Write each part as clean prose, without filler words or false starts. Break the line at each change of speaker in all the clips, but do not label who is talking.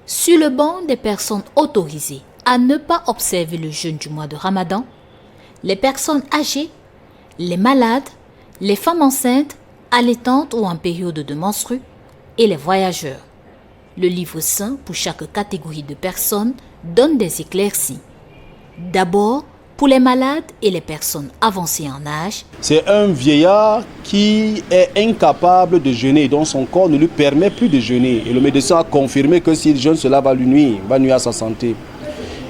Sur le banc des personnes autorisées à ne pas observer le jeûne du mois de Ramadan, les personnes âgées, les malades, les femmes enceintes, allaitantes ou en période de menstrues et les voyageurs. Le livre saint pour chaque catégorie de personnes donne des éclaircies. D'abord, pour les malades et les personnes avancées en âge,
c'est un vieillard qui est incapable de jeûner, dont son corps ne lui permet plus de jeûner. Et le médecin a confirmé que s'il jeûne, cela va nuire à sa santé.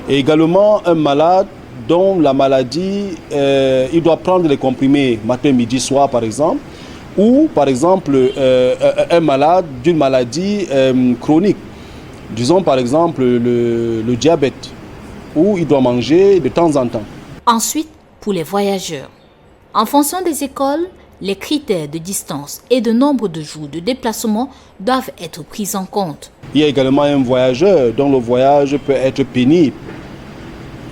Et également un malade dont la maladie, il doit prendre les comprimés matin, midi, soir par exemple, ou par exemple un malade d'une maladie chronique, disons par exemple le diabète, où il doit manger de temps en temps.
Ensuite, pour les voyageurs, en fonction des écoles, les critères de distance et de nombre de jours de déplacement doivent être pris en compte.
Il y a également un voyageur dont le voyage peut être pénible.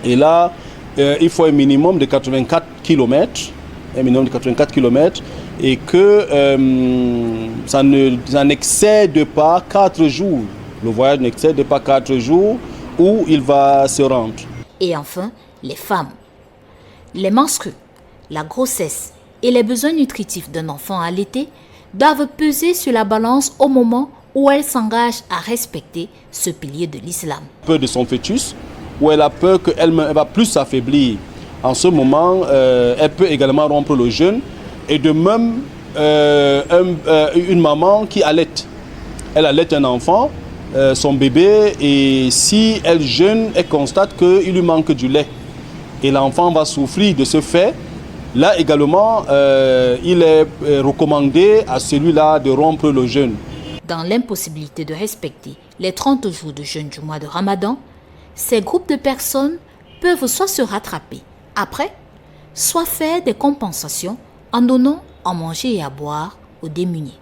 Et là, il faut un minimum de 84 km, et que ça n'excède pas 4 jours. Le voyage n'excède pas 4 jours où il va se rendre.
Et enfin, les femmes. Les menstrues, la grossesse et les besoins nutritifs d'un enfant allaité doivent peser sur la balance au moment où elle s'engage à respecter ce pilier de l'islam.
Peur de son fœtus, où elle a peur qu'elle va plus s'affaiblir. En ce moment, elle peut également rompre le jeûne. Et de même, une maman qui allaite. Elle allaite un enfant, son bébé, et si elle jeûne, elle constate qu'il lui manque du lait. Et l'enfant va souffrir de ce fait. Là également, il est recommandé à celui-là de rompre le jeûne.
Dans l'impossibilité de respecter les 30 jours de jeûne du mois de Ramadan, ces groupes de personnes peuvent soit se rattraper après, soit faire des compensations en donnant à manger et à boire aux démunis.